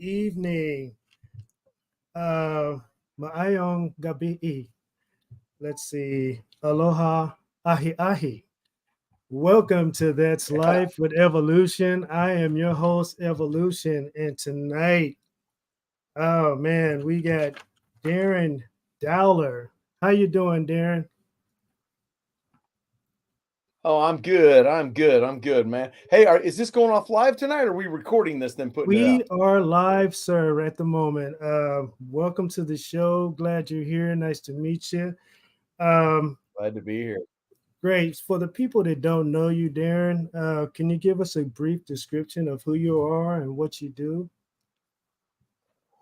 evening. Maayong gabi. Let's see. Aloha, ahi ahi. Welcome to That's Life with Ev.O.Lution. I am your host, Ev.O.Lution, and tonight, oh man, we got Darren Dowler. How you doing, Darren? Oh, I'm good, man. Hey, is this going off live tonight, or are we recording this then putting it We out? are live, sir, at the moment. Welcome to the show. Glad you're here. Nice to meet you. Um, Glad to be here. Great. For the people that don't know you, Darren, can you give us a brief description of who you are and what you do?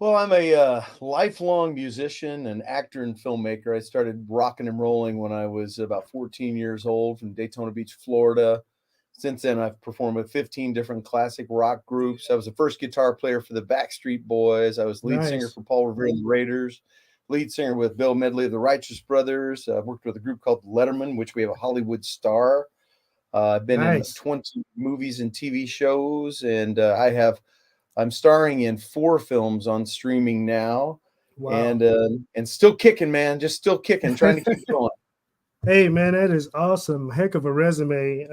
Well, I'm a lifelong musician and actor and filmmaker. I started rocking and rolling when I was about 14 years old from Daytona Beach, Florida. Since then, I've performed with 15 different classic rock groups. I was the first guitar player for the Backstreet Boys. I was lead singer Nice. for Paul Revere and the Raiders, lead singer with Bill Medley of the Righteous Brothers. I've worked with a group called Letterman, which we have a Hollywood star. I've been in Nice. 20 movies and TV shows, and I'm starring in 4 films on streaming now, Wow. and still kicking, man, just still kicking, trying to keep going. Hey, man, that is awesome. Heck of a resume.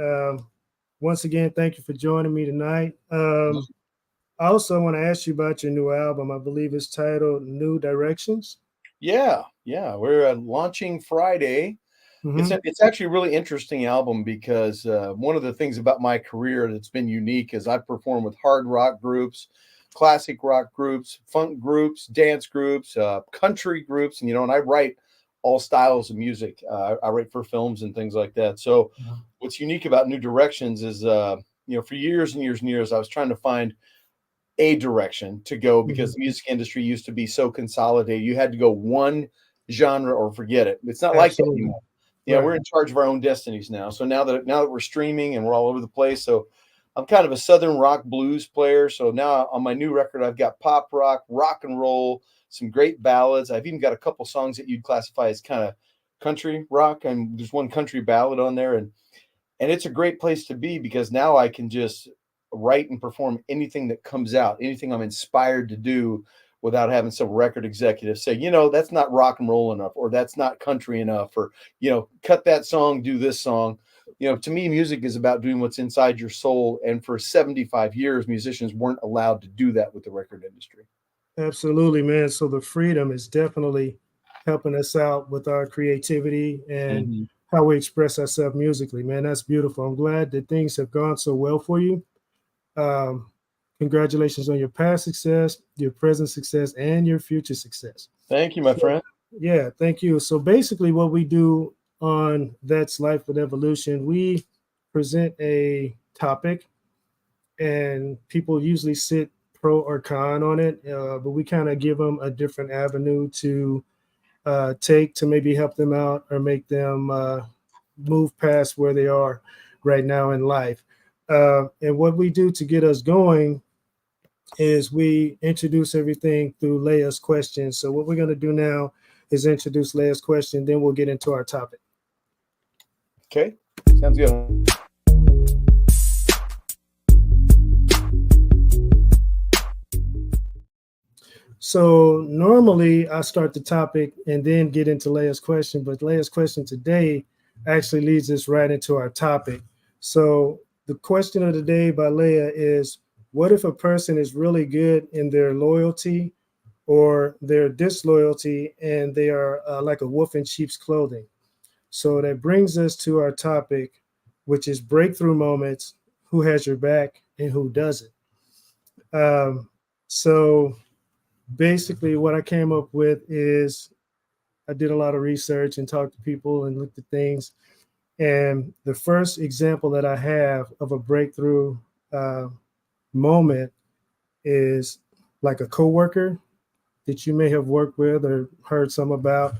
Once again, thank you for joining me tonight. I also want to ask you about your new album. I believe it's titled New Directions. Yeah, we're launching Friday. Hmm. It's actually a really interesting album because one of the things about my career that's been unique is I've performed with hard rock groups, classic rock groups, funk groups, dance groups, country groups, and I write all styles of music. I write for films and things like that. So, what's unique about New Directions is, for years and years and years, I was trying to find a direction to go because Hmm. the music industry used to be so consolidated. You had to go one genre or forget it. It's not like that Absolutely. anymore. Yeah, Right. we're in charge of our own destinies now. So now that we're streaming and we're all over the place, so I'm kind of a southern rock blues player. So now on my new record, I've got pop rock and roll, some great ballads. I've even got a couple songs that you'd classify as kind of country rock, and there's one country ballad on there, and it's a great place to be because now I can just write and perform anything that comes out, anything I'm inspired to do without having some record executive say, that's not rock and roll enough, or that's not country enough, or, cut that song, do this song. To me, music is about doing what's inside your soul. And for 75 years, musicians weren't allowed to do that with the record industry. Absolutely, man. So the freedom is definitely helping us out with our creativity and Mhm. how we express ourselves musically, man. That's beautiful. I'm glad that things have gone so well for you. Um, Congratulations on your past success, your present success, and your future success. Thank you, my So, friend. yeah, thank you. So basically, what we do on That's Life with Evolution, we present a topic, and people usually sit pro or con on it, but we kind of give them a different avenue to take to maybe help them out or make them move past where they are right now in life. And what we do to get us going is we introduce everything through Leia's questions. So what we're going to do now is introduce Leia's question, then we'll get into our topic. Okay. Sounds good. So normally I start the topic and then get into Leia's question, but Leia's question today actually leads us right into our topic. So the question of the day by Leia is, what if a person is really good in their loyalty or their disloyalty and they are like a wolf in sheep's clothing? So that brings us to our topic, which is breakthrough moments, who has your back and who doesn't. So basically what I came up with is I did a lot of research and talked to people and looked at things. And the first example that I have of a breakthrough uh, moment is like a coworker that you may have worked with or heard some about.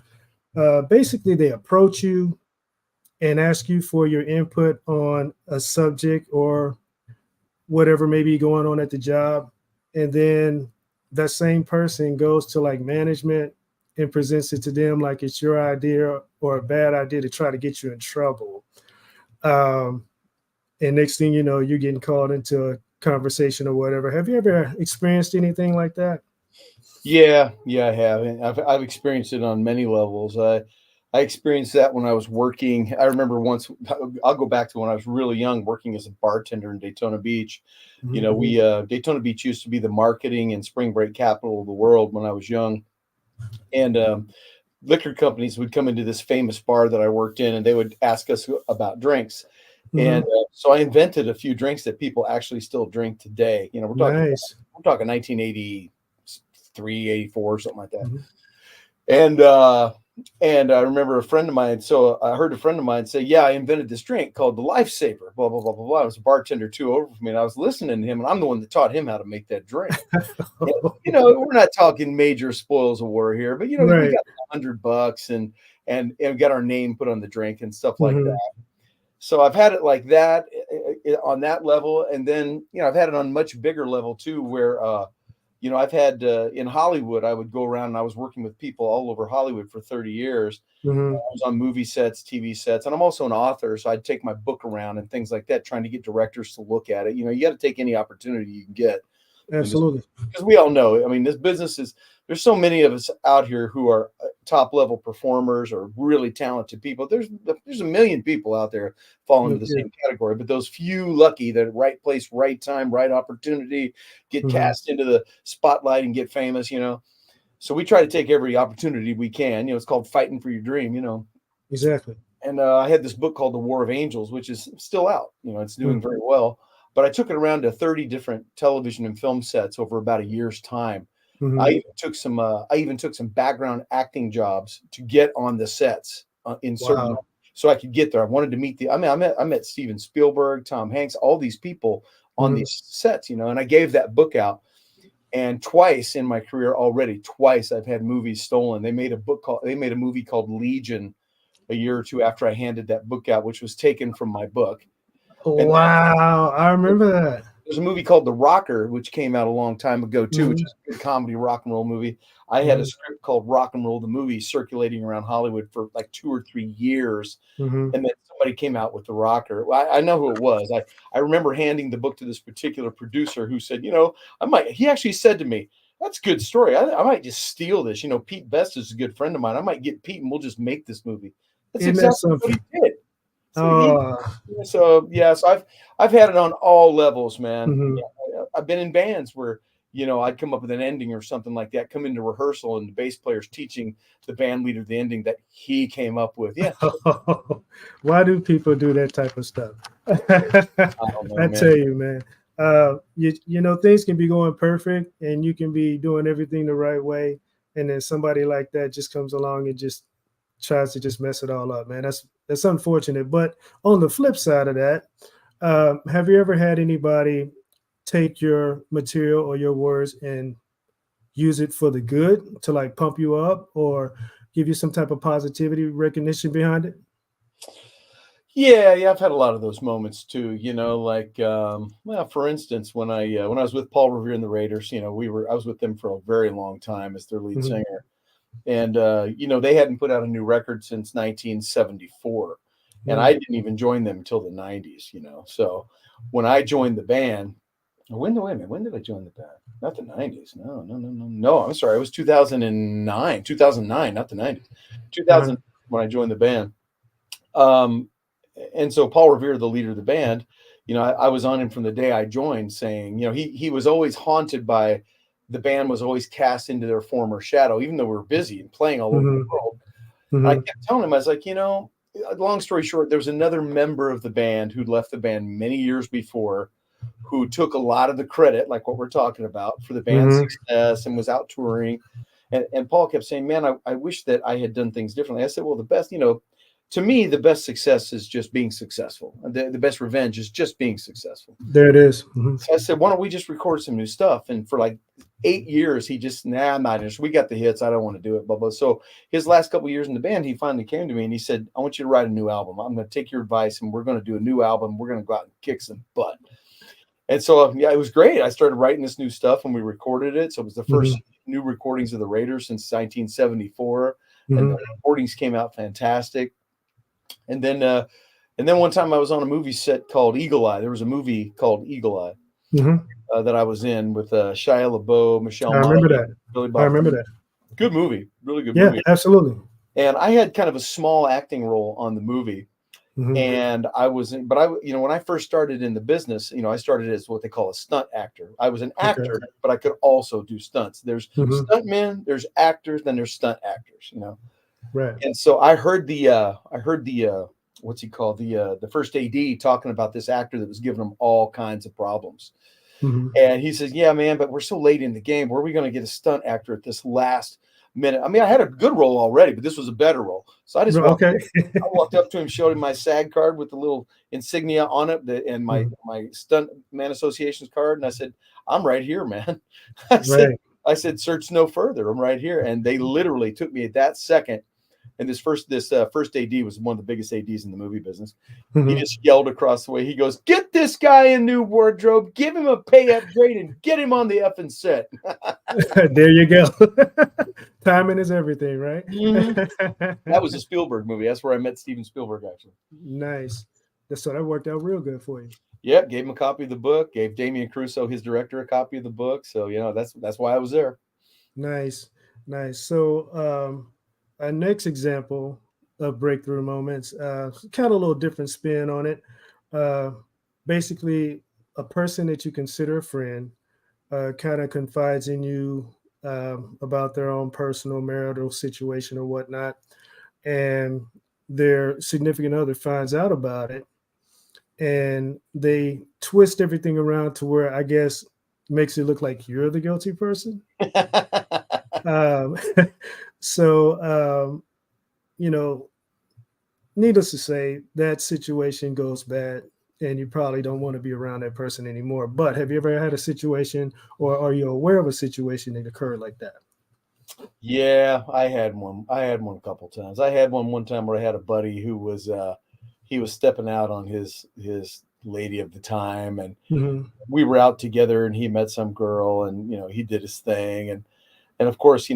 Basically, they approach you and ask you for your input on a subject or whatever may be going on at the job. And then that same person goes to like management and presents it to them like it's your idea or a bad idea to try to get you in trouble. Um, and next thing you know, you're getting called into conversation or whatever. Have you ever experienced anything like that? Yeah, I have. And I've experienced it on many levels. I experienced that when I was working. I remember once. I'll go back to when I was really young, working as a bartender in Daytona Beach. You Mhm. know, we Daytona Beach used to be the marketing and spring break capital of the world when I was young, and liquor companies would come into this famous bar that I worked in, and they would ask us about drinks. And Mhm. so I invented a few drinks that people actually still drink today. You know, Nice. we're talking 1983, 84, something like that. Mhm. And and I remember a friend of mine. So I heard a friend of mine say, "Yeah, I invented this drink called the Lifesaver." Blah blah blah blah blah. I was a bartender too over from me, and I was listening to him, and I'm the one that taught him how to make that drink. And, you know, we're not talking major spoils of war here, but you know, we Right. got $100 and got our name put on the drink and stuff like that. Mhm. So I've had it like that on that level, and then you know I've had it on much bigger level too, where you know I've had in Hollywood. I would go around and I was working with people all over Hollywood for 30 years. Mhm. I was on movie sets, TV sets, and I'm also an author, so I'd take my book around and things like that, trying to get directors to look at it. You know, you got to take any opportunity you can get in this, Absolutely. because we all know. I mean, this business is. There's so many of us out here who are top level performers or really talented people. There's a million people out there fall into Look the here. same category, but those few lucky that right place, right time, right opportunity, get Mhm. cast into the spotlight and get famous. You know, so we try to take every opportunity we can. You know, it's called fighting for your dream. You know, Exactly. and I had this book called The War of Angels, which is still out. You know, it's doing Mm. very well. But I took it around to 30 different television and film sets over about a year's time. Mhm. I even took some background acting jobs to get on the sets in certain, Wow. so I could get there. I wanted to meet the. I mean, I met Steven Spielberg, Tom Hanks, all these people on Mhm. these sets. You know, and I gave that book out. And twice in my career already, twice I've had movies stolen. They made a movie called Legion a year or two after I handed that book out, which was taken from my book. And Wow. I then remember that. there's a movie called The Rocker, which came out a long time ago too, which Mhm. is a good comedy rock and roll movie. I had a Mhm. script called Rock and Roll the Movie circulating around Hollywood for like 2 or 3 years. Mhm. And then somebody came out with The Rocker. Well, I know who it was. I remember handing the book to this particular producer who said, you know, he actually said to me, that's a good story. I might just steal this. You know, Pete Best is a good friend of mine. I might get Pete and we'll just make this movie. That's Isn't that exactly what something? he did. So he Oh. so I've had it on all levels, man. Mhm. Yeah, I've been in bands where you know I'd come up with an ending or something like that, come into rehearsal, and the bass player's teaching the band leader the ending that he came up with. Yeah, Why do people do that type of stuff? I don't know, I man. tell you, man. You know things can be going perfect, and you can be doing everything the right way, and then somebody like that just comes along and just tries to just mess it all up, man. That's unfortunate. But on the flip side of that, have you ever had anybody take your material or your words and use it for the good to like pump you up or give you some type of positivity recognition behind it? Yeah, I've had a lot of those moments too. You know, like well, for instance, when I was with Paul Revere and the Raiders, you know, I was with them for a very long time as their lead Mhm. singer. And you know they hadn't put out a new record since 1974, and Mm. I didn't even join them until the 90s. You know, so when I joined the band, wait a minute, when did I join the band? Not the 90s. No. I'm sorry, it was 2009, not the 90s. Uh-huh. 2000 when I joined the band. Um, and so Paul Revere, the leader of the band, you know, I was on him from the day I joined, saying, you know, he was always haunted by the band was always cast into their former shadow, even though we were busy and playing all over the Mhm. world. And I Mhm. kept telling him, I was like, you know, long story short, there was another member of the band who'd left the band many years before who took a lot of the credit, like what we're talking about, for the band's Mhm. success and was out touring. And Paul kept saying, man, I wish that I had done things differently. I said, well, the best, you know, to me, the best success is just being successful. The best revenge is just being successful. There it is. Mhm. So I said, why don't we just record some new stuff? And for like 8 years, he just, I'm not interested. We got the hits. I don't want to do it. Blah, blah. So his last couple of years in the band, he finally came to me and he said, I want you to write a new album. I'm going to take your advice and we're going to do a new album. We're going to go out and kick some butt. And so, yeah, it was great. I started writing this new stuff and we recorded it. So it was the Mhm. first new recordings of the Raiders since 1974. And Mhm. the recordings came out fantastic. And then one time I was on a movie set called Eagle Eye. There was a movie called Eagle Eye. Hmm. that I was in with Shia LaBeouf, Michelle I remember Monaghan, that. Billy I Bob remember Thornton. that. Good movie, really good Yeah, movie. absolutely. And I had kind of a small acting role on the movie. Hmm. And I was, but when I first started in the business, I started as what they call a stunt actor. I was an Okay. actor, but I could also do stunts. There's Hmm. stuntmen, there's actors, then there's stunt actors. Right. And so I heard the what's he called, the first AD talking about this actor that was giving him all kinds of problems. Hmm. And he says, "Yeah, man, but we're so late in the game. Where are we going to get a stunt actor at this last minute?" I mean, I had a good role already, but this was a better role. So Okay. I walked up to him, showed him my SAG card with the little insignia on it, and my Mhm. my stunt man association's card, and I said, "I'm right here, man." I said, Right. I said, "Search no further. I'm right here." And they literally took me at that second. And this first AD was one of the biggest ADs in the movie business. He Hmm. just yelled across the way. He goes, "Get this guy a new wardrobe, give him a pay upgrade, and get him on the effing set." There you go. Timing is everything, right? Mhm. That was a Spielberg movie. That's where I met Steven Spielberg, actually. Nice. So that worked out real good for you. Yep, gave him a copy of the book. Gave Damian Crusoe, his director, a copy of the book. So that's why I was there. Nice, nice. So, our next example of breakthrough moments, kind of a little different spin on it. Uh, Basically, a person that you consider a friend kind of confides in you about their own personal marital situation or whatnot, and their significant other finds out about it, and they twist everything around to where I guess makes it look like you're the guilty person. Um, so, you know, needless to say, that situation goes bad, and you probably don't want to be around that person anymore. But have you ever had a situation, or are you aware of a situation that occurred like that? Yeah, I had one. I had one a couple times. I had one time where I had a buddy who was he was stepping out on his lady of the time, and Hmm. we were out together, and he met some girl, and he did his thing, and of course, he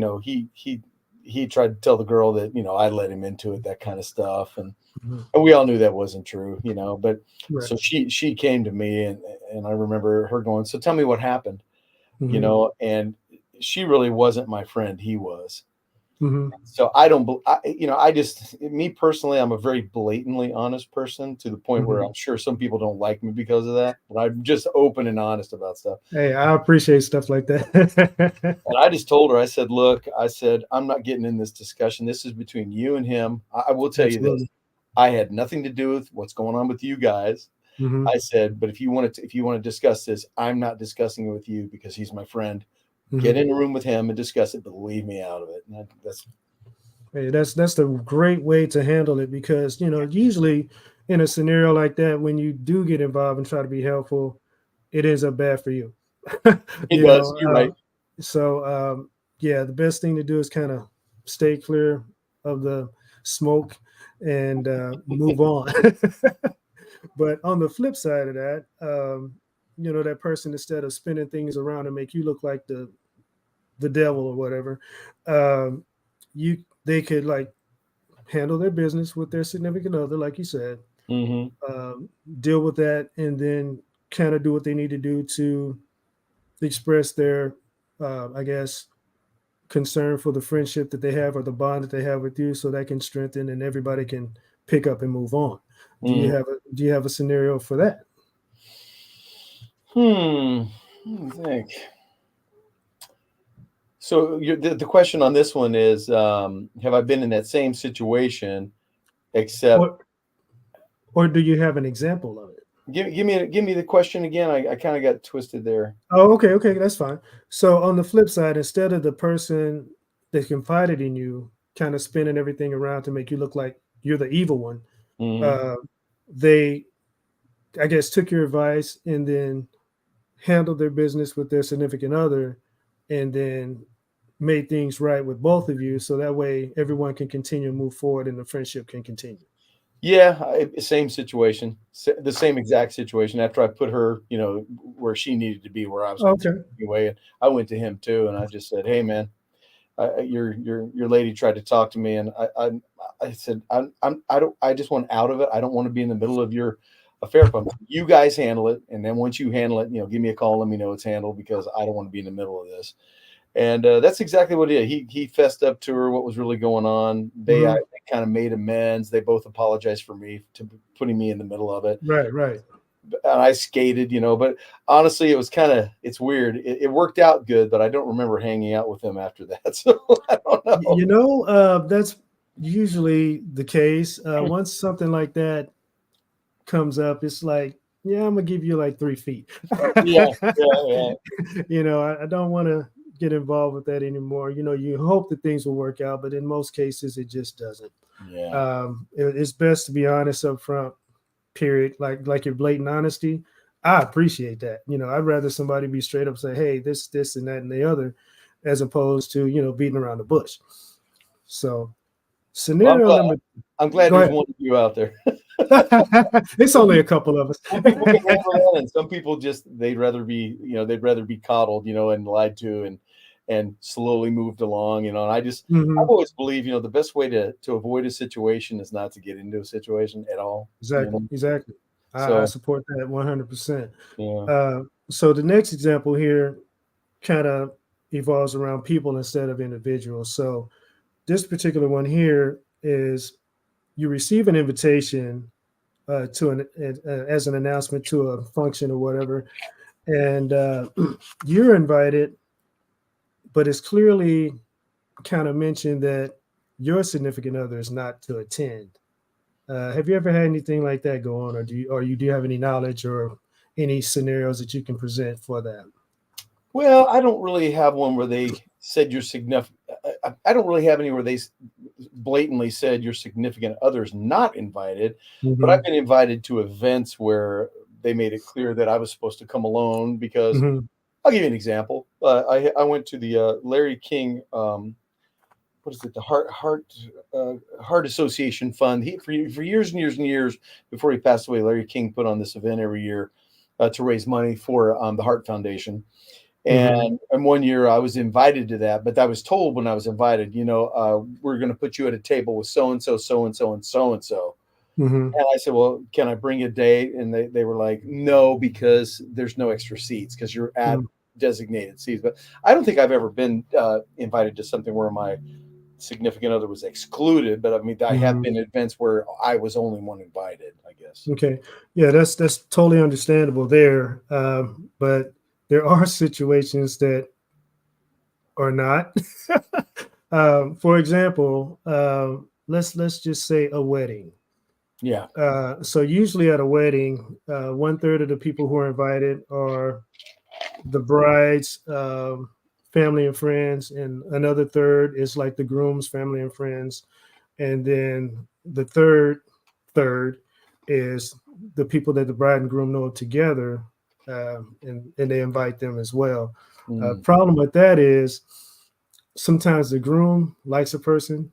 tried to tell the girl that I let him into it, that kind of stuff, Hmm. and we all knew that wasn't true. But Right. so she came to me, and I remember her going, "So tell me what happened," Hmm. and she really wasn't my friend. He was. Hmm. So I don't, I just, me personally, I'm a very blatantly honest person to the point where Hmm. I'm sure some people don't like me because of that, but I'm just open and honest about stuff. Hey, I appreciate stuff like that. And I just told her, I said, "Look, I said, I'm not getting in this discussion. This is between you and him. I will tell you this. Absolutely. I had nothing to do with what's going on with you guys." Hmm. I said, "But if you want to discuss this, I'm not discussing it with you because he's my friend. Get Hmm. in a room with him and discuss it, but leave me out of it." And that's Hey, that's the great way to handle it because usually in a scenario like that, when you do get involved and try to be helpful, it ends up bad for you. it you does. know, You're right. so yeah, the best thing to do is kind of stay clear of the smoke and move on. But on the flip side of that, that person, instead of spinning things around and make you look like the devil or whatever, um, they could like handle their business with their significant other, like you said, Hmm. um, deal with that, and then kind of do what they need to do to express their, I guess, concern for the friendship that they have or the bond that they have with you, so that can strengthen and everybody can pick up and move on. Do you have a scenario for that? Let me think. So the question on this one is, have I been in that same situation? Except, Or or do you have an example of it? give me the question again. I kind of got twisted there. Oh, okay, okay, that's fine. So on the flip side, instead of the person that confided in you kind of spinning everything around to make you look like you're the evil one, Hmm. uh, they, I guess, took your advice and then handled their business with their significant other, and then made things right with both of you, so that way everyone can continue to move forward and the friendship can continue. Yeah, same situation, the same exact situation. After I put her, where she needed to be, where I was concerned Okay. anyway, and I went to him too, and I just said, "Hey, man, your lady tried to talk to me, and I said, I don't, I just want out of it. I don't want to be in the middle of your a fair pump. You guys handle it, and then once you handle it, give me a call, let me know it's handled, because I don't want to be in the middle of this. And that's exactly what he did. He fessed up to her what was really going on. They kind of made amends. They both apologized for me to putting me in the middle of it. Right. And I skated, but honestly, it's weird. It worked out good, but I don't remember hanging out with him after that. So I don't know. That's usually the case. Once something like that comes up, it's like, yeah, I'm gonna give you like 3 feet. Yeah. I don't want to get involved with that anymore. You hope that things will work out, but in most cases, it just doesn't. Yeah. It's best to be honest up front. Period. Like your blatant honesty. I appreciate that. I'd rather somebody be straight up, say, hey, this, and that, and the other, as opposed to beating around the bush. So, scenario number. I'm glad Go there's ahead. one of you out there. It's only a couple of us. Some people can handle that, and some people just they'd rather be coddled, and lied to, and slowly moved along, and I've always believed, the best way to avoid a situation is not to get into a situation at all. Exactly. I support that 100%. Yeah. So the next example here kind of evolves around people instead of individuals. So this particular one here is you receive an invitation as an announcement to a function or whatever, and you're invited, but it's clearly kind of mentioned that your significant other is not to attend. Have you ever had anything like that go on, or do you have any knowledge or any scenarios that you can present for that? Well, I don't really have one where they said you're significant. I don't really have any where they blatantly said your significant other's not invited, but I've been invited to events where they made it clear that I was supposed to come alone because I'll give you an example. I went to the Larry King, what is it? The Heart Association Fund. For years and years and years before he passed away, Larry King put on this event every year to raise money for the Heart Foundation. And one year I was invited to that, but I was told when I was invited, we're going to put you at a table with so-and-so, so-and-so, and so-and-so. And I said, well, can I bring a date? And they were like, no, because there's no extra seats because you're at designated seats. But I don't think I've ever been invited to something where my significant other was excluded. But I mean, I have been at events where I was only one invited, I guess. Okay. Yeah, that's totally understandable there. But there are situations that are not. For example, let's just say a wedding. Yeah. So usually at a wedding, 1/3 of the people who are invited are the bride's family and friends, and another third is like the groom's family and friends, and then the third is the people that the bride and groom know together, and they invite them as well. Problem with that is sometimes the groom likes a person,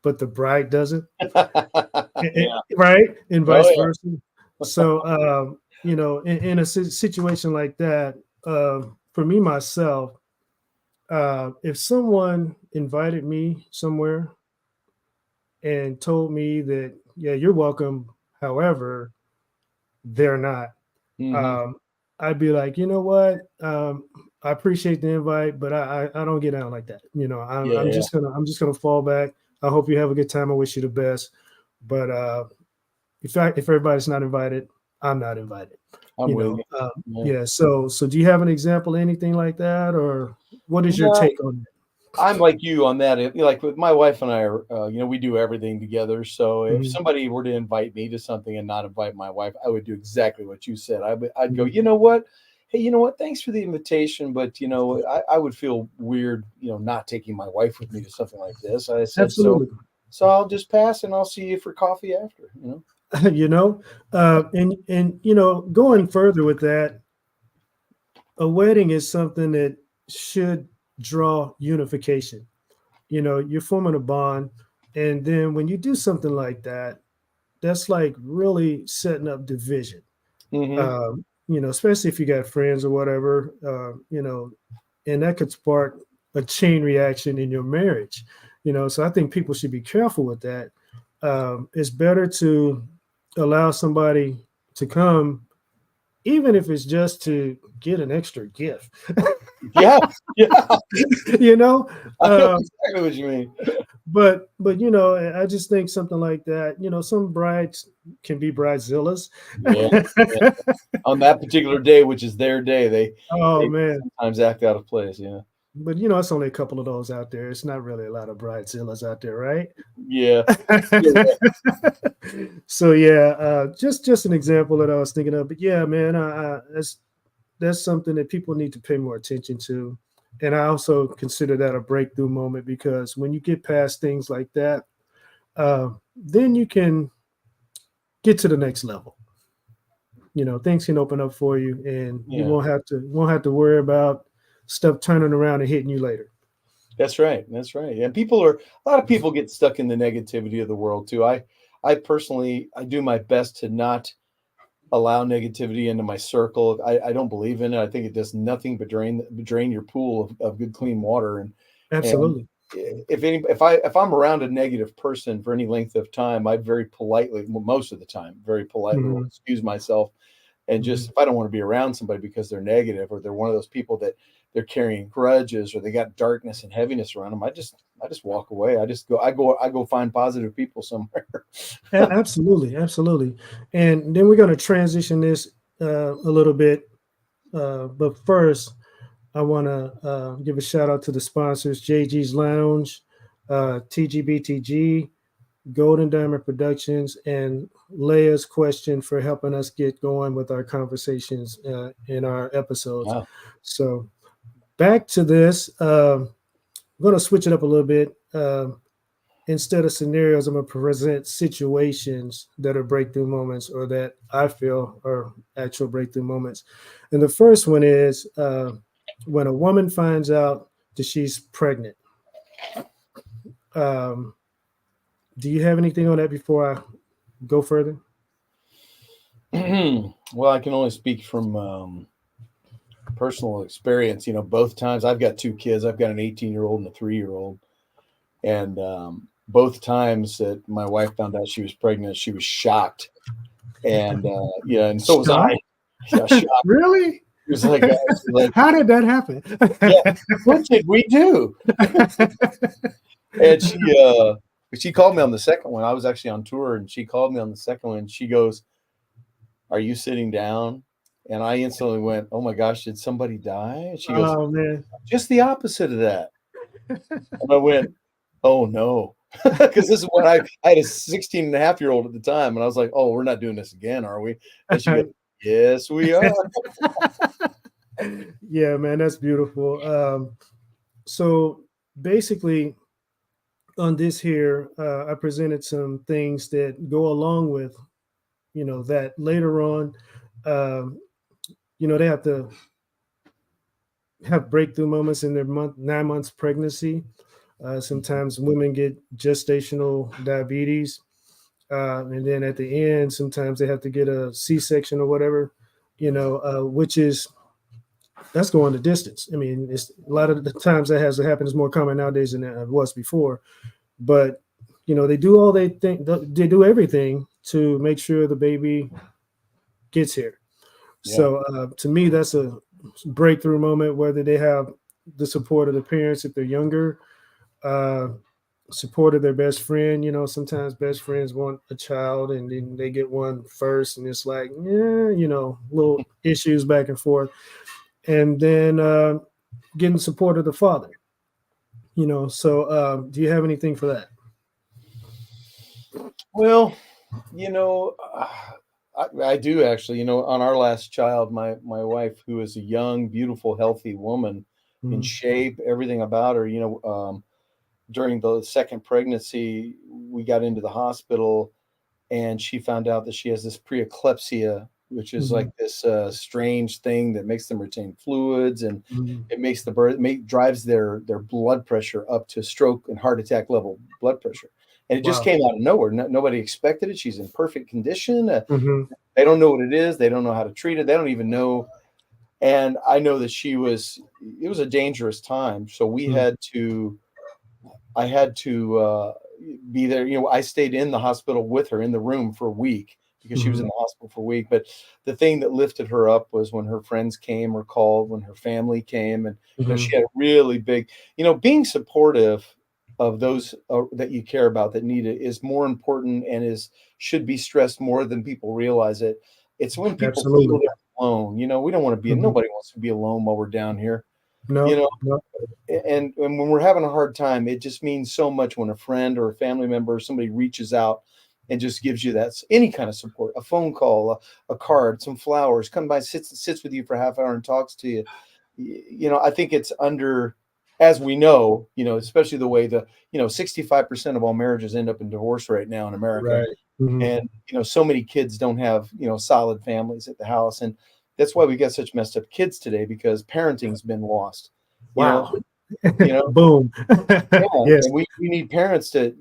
but the bride doesn't. Right? And vice versa. So, in a situation like that, for me, myself, if someone invited me somewhere and told me that, yeah, you're welcome, however, they're not, I'd be like, you know what? I appreciate the invite, but I don't get down like that. I'm just gonna fall back. I hope you have a good time. I wish you the best. But if everybody's not invited, I'm not invited. Yeah. So do you have an example, anything like that, or what is your take on that? I'm like you on that. Like with my wife and I are, we do everything together. So if somebody were to invite me to something and not invite my wife, I would do exactly what you said. I'd go, you know what? Hey, you know what? Thanks for the invitation, but I would feel weird, not taking my wife with me to something like this. I said, Absolutely. so I'll just pass and I'll see you for coffee after. And going further with that, a wedding is something that should draw unification. You're forming a bond, and then when you do something like that, that's like really setting up division. Especially if you got friends or whatever, and that could spark a chain reaction in your marriage. So I think people should be careful with that. It's better to allow somebody to come, even if it's just to get an extra gift. Yeah, yeah. You know, I know uh, exactly what you mean. but you know, I just think something like that. You know, some brides can be bridezillas. Yeah, yeah. On that particular day, which is their day, Oh they man. sometimes act out of place. Yeah, But you know, it's only a couple of those out there. It's not really a lot of bridezillas out there, right? yeah. You're right. So yeah, just an example that I was thinking of. But yeah, man, that's something that people need to pay more attention to. And I also consider that a breakthrough moment, because when you get past things like that, then you can get to the next level. You know, things can open up for you, and you Yeah. won't have to worry about stuff turning around and hitting you later. That's right. That's right. And people are a lot of people get stuck in the negativity of the world too. I personally I do my best to not allow negativity into my circle. I don't believe in it. I think it does nothing but drain your pool of good clean water. And Absolutely. if I'm around a negative person for any length of time, I very politely, well, most of the time, very politely will Hmm. excuse myself. And Hmm. just if I don't want to be around somebody because they're negative, or they're one of those people that they're carrying grudges, or they got darkness and heaviness around them, I just walk away. I go find positive people somewhere. Absolutely, absolutely. And then we're going to transition this a little bit. But first, I want to give a shout out to the sponsors: JG's Lounge, TGBTG, Golden Diamond Productions, and Leia's Question for helping us get going with our conversations in our episodes. Wow. So, back to this. I'm going to switch it up a little bit. Instead of scenarios, I'm going to present situations that are breakthrough moments, or that I feel are actual breakthrough moments. And the first one is when a woman finds out that she's pregnant. Um, do you have anything on that before I go further? Well, I can only speak from personal experience. Both times I've got two kids. I've got an 18-year-old and a 3-year-old, and both times that my wife found out she was pregnant, she was shocked, and yeah, and so was I. Stop. Yeah, shocked. Really? She was like, How did that happen? yeah, what did we do? And she called me on the second one. I was actually on tour, and she called me on the second one. She goes, "Are you sitting down?" And I instantly went, "Oh my gosh, did somebody die?" And she goes, Oh man. "Just the opposite of that." And I went, "Oh no." Because this is when I had a 16-and-a-half-year-old at the time. And I was like, "Oh, we're not doing this again, are we?" And she goes, "Yes, we are." Yeah, man, that's beautiful. So basically, on this here, I presented some things that go along with, that later on, um, they have to have breakthrough moments in their 9 months pregnancy. Sometimes women get gestational diabetes, and then at the end, sometimes they have to get a C-section or whatever, which is that's going the distance. I mean, it's a lot of the times that has to happen is more common nowadays than it was before. But they do all they think they do everything to make sure the baby gets here. Yeah. So to me, that's a breakthrough moment. Whether they have the support of the parents if they're younger, uh, support of their best friend. Sometimes best friends want a child and then they get one first, and it's like, yeah, little issues back and forth, and then getting support of the father. So do you have anything for that? Well, you know, uh, I do actually. On our last child, my wife, who is a young, beautiful, healthy woman, in Mhm. shape, everything about her. During the second pregnancy, we got into the hospital, and she found out that she has this preeclampsia, which is like Mhm. this strange thing that makes them retain fluids, and Mhm. it makes the birth drives their blood pressure up to stroke and heart attack level blood pressure. And it just Wow. came out of nowhere. Nobody expected it. She's in perfect condition. Mhm. They don't know what it is. They don't know how to treat it. They don't even know. And I know that it was a dangerous time. So Mhm. I had to be there. I stayed in the hospital with her in the room for a week because she was in the hospital for a week. But the thing that lifted her up was when her friends came or called, when her family came, and she had a really big, being supportive of those that you care about that need it is more important and should be stressed more than people realize it. It's when people feel they're alone. We don't want to be, nobody wants to be alone while we're down here. No. And when we're having a hard time, it just means so much when a friend or a family member or somebody reaches out and just gives you that any kind of support, a phone call, a card, some flowers, come by, sits with you for half an hour and talks to you. I think it's as we know, especially the way 65% of all marriages end up in divorce right now in America. Right. And, so many kids don't have, solid families at the house. And that's why we got such messed up kids today, because parenting's been lost. Wow. Boom. Yes. And we need parents to,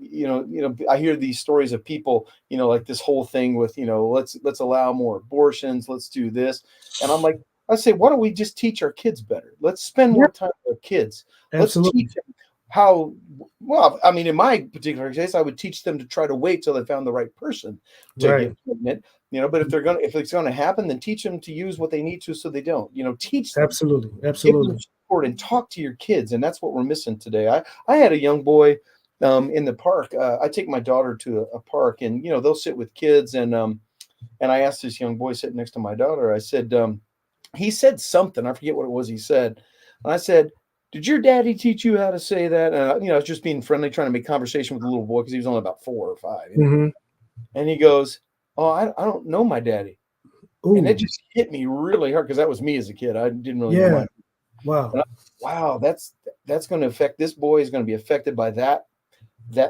I hear these stories of people, like this whole thing with, let's allow more abortions, let's do this. And I'm like, I say, why don't we just teach our kids better? Let's spend more time with our kids. Absolutely. Let's teach them how, well, I mean, in my particular case, I would teach them to try to wait till they found the right person to get pregnant, but if it's gonna happen, then teach them to use what they need to so they don't, teach them. Absolutely. Give them support and talk to your kids. And that's what we're missing today. I had a young boy in the park. I take my daughter to a park, and, they'll sit with kids. And I asked this young boy sitting next to my daughter, I said, he said something, I forget what it was he said. And I said, did your daddy teach you how to say that? And, I was just being friendly, trying to make conversation with the little boy because he was only about 4 or 5. And he goes, oh, I don't know my daddy. Ooh. And it just hit me really hard because that was me as a kid. I didn't really know my. Wow, that's going to affect this boy. Is going to be affected by that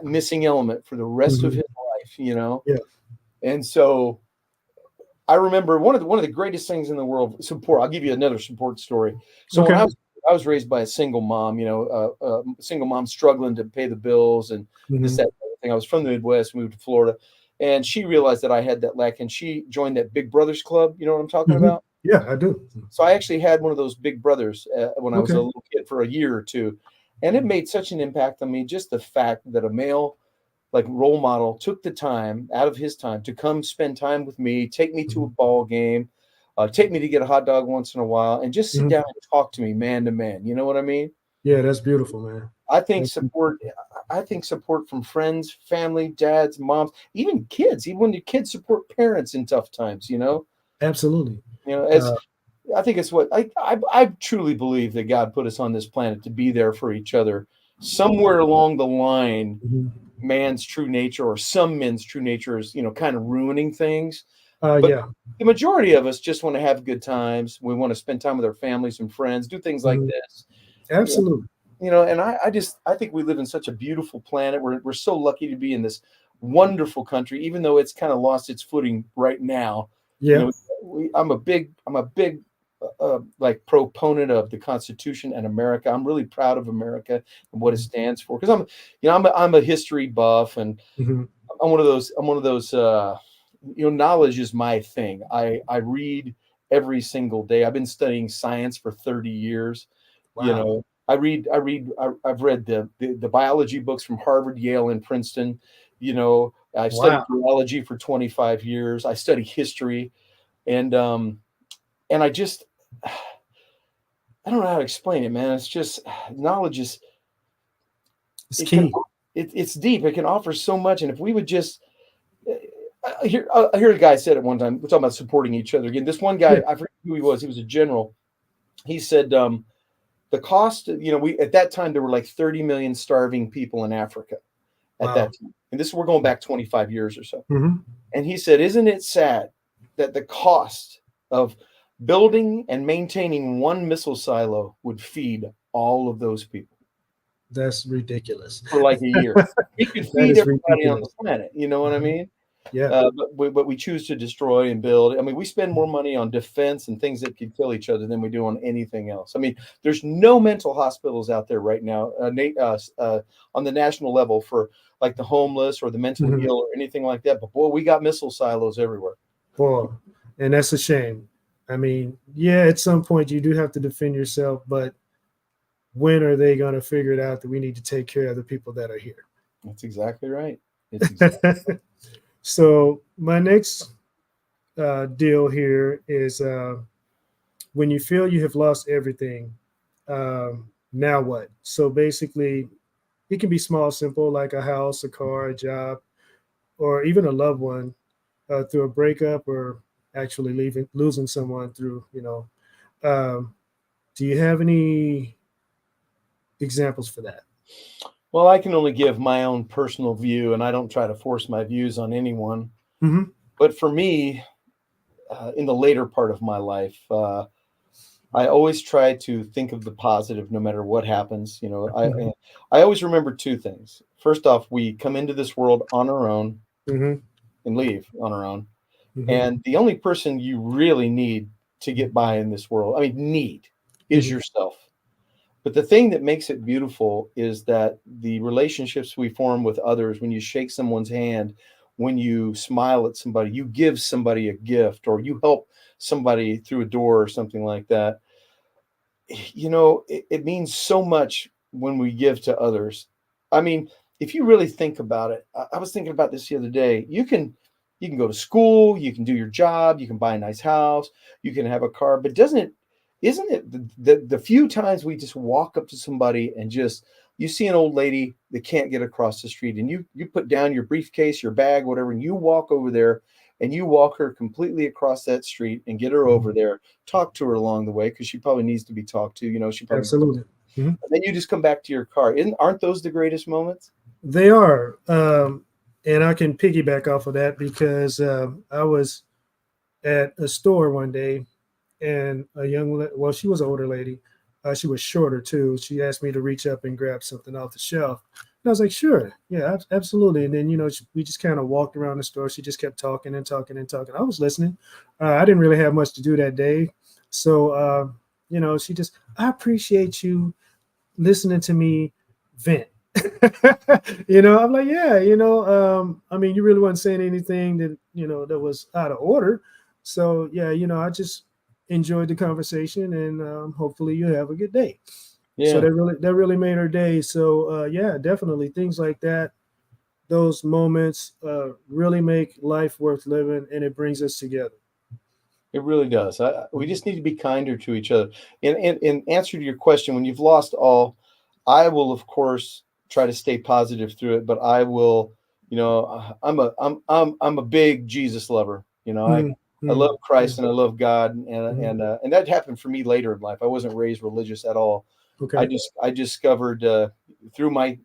missing element for the rest of his life, Yeah. And so I remember one of the greatest things in the world, support. I'll give you another support story. So when I was raised by a single mom, a single mom struggling to pay the bills and this, that, thing. I was from the Midwest, moved to Florida, and she realized that I had that lack, and she joined that Big Brothers Club. You know what I'm talking about? Yeah, I do. So I actually had one of those Big Brothers when I was a little kid for a year or two, and it made such an impact on me. Just the fact that a male role model took the time out of his time to come spend time with me, take me to a ball game, take me to get a hot dog once in a while, and just sit down and talk to me man to man. You know what I mean? Yeah, that's beautiful, man. I think support from friends, family, dads, moms, even kids, even when your kids support parents in tough times, Absolutely. I think it's what I truly believe that God put us on this planet to be there for each other. Somewhere along the line, man's true nature, or some men's true nature, is kind of ruining things. But the majority of us just want to have good times. We want to spend time with our families and friends, do things like this. Absolutely. And I think we live in such a beautiful planet. We're so lucky to be in this wonderful country, even though it's kind of lost its footing right now. Yeah. I'm a big proponent of the Constitution and America. I'm really proud of America and what it stands for, because I'm a history buff, and I'm one of those knowledge is my thing. I read every single day. I've been studying science for 30 years. Wow. I've read the biology books from Harvard, Yale, and Princeton. I've studied biology for 25 years. I study history, and I just, I don't know how to explain it, man. It's just, knowledge is, it's key. It's deep. It can offer so much. And if we would just, I hear a guy said at one time, we're talking about supporting each other again. This one guy, I forget who he was. He was a general. He said, the cost, we, at that time, there were like 30 million starving people in Africa at that time. And we're going back 25 years or so. And he said, isn't it sad that the cost of building and maintaining one missile silo would feed all of those people? That's ridiculous. For like a year. He could feed everybody on the planet. You know what I mean? Yeah. But we choose to destroy and build. I mean, we spend more money on defense and things that could kill each other than we do on anything else. I mean, there's no mental hospitals out there right now on the national level for like the homeless or the mentally ill or anything like that. But boy, we got missile silos everywhere. Boy, and that's a shame. I mean, yeah, at some point you do have to defend yourself, but when are they going to figure it out that we need to take care of the people that are here? That's exactly right. So my next deal here is when you feel you have lost everything, now what? So basically, it can be small, simple, like a house, a car, a job, or even a loved one through a breakup or actually losing someone through, Um, do you have any examples for that? Well, I can only give my own personal view, and I don't try to force my views on anyone. Hmm. But for me, in the later part of my life, I always try to think of the positive no matter what happens. Hmm. I always remember two things. First off, we come into this world on our own Hmm. and leave on our own. Hmm. And the only person you really need to get by in this world, I mean, need, is Hmm. yourself. But the thing that makes it beautiful is that the relationships we form with others, when you shake someone's hand, when you smile at somebody, you give somebody a gift, or you help somebody through a door or something like that, it means so much when we give to others. I mean, if you really think about it, I was thinking about this the other day. You can go to school, you can do your job, you can buy a nice house, you can have a car, but doesn't isn't it the few times we just walk up to somebody and just you see an old lady that can't get across the street, and you put down your briefcase, your bag, whatever, and you walk over there and you walk her completely across that street and get her over there, talk to her along the way because she probably needs to be talked to. She probably. Absolutely. Hmm. Then you just come back to your car. Aren't those the greatest moments? They are. And I can piggyback off of that because I was at a store one day and well, she was an older lady. She was shorter too. She asked me to reach up and grab something off the shelf. And I was like, sure, yeah, absolutely. And then, we just kind of walked around the store. She just kept talking and talking and talking. I was listening. I didn't really have much to do that day. So, she just, I appreciate you listening to me vent. I'm like, yeah, I mean, you really wasn't saying anything that, that was out of order. So, yeah, I just enjoyed the conversation and hopefully you have a good day. So Yeah, that really made her day. So, yeah, definitely things like that. Those moments really make life worth living and it brings us together. it really does. We just need to be kinder to each other. In answer to your question, when you've lost all, I will of course try to stay positive through it. But I will, I'm a big Jesus lover. I Mm-hmm. love Christ and I love God, and Mm-hmm. and that happened for me later in life. I wasn't raised religious at all. Okay. I discovered through my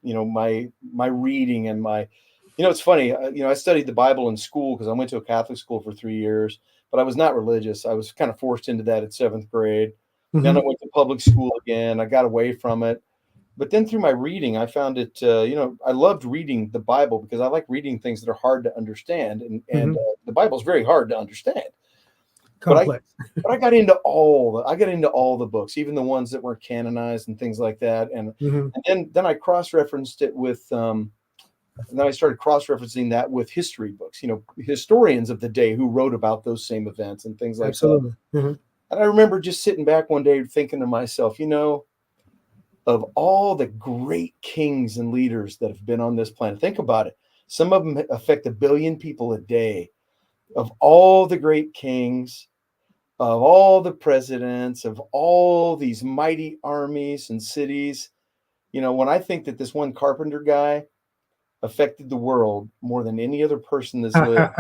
reading and my, it's funny. I studied the Bible in school because I went to a Catholic school for 3 years, but I was not religious. I was kind of forced into that at seventh grade. Then I Mm-hmm. went to public school again. I got away from it, but then through my reading, I found it. I loved reading the Bible because I like reading things that are hard to understand, and Mm-hmm. the Bible is very hard to understand. But I Complex. but I got into all the books, even the ones that weren't canonized and things like that. And Mm-hmm. and then I cross referenced it with. And then I started cross referencing that with history books, historians of the day who wrote about those same events and things like that. Absolutely. Mm-hmm. And I remember just sitting back one day thinking to myself, of all the great kings and leaders that have been on this planet, think about it. Some of them affect 1 billion people a day. Of all the great kings, of all the presidents, of all these mighty armies and cities, when I think that this one carpenter guy affected the world more than any other person that's lived,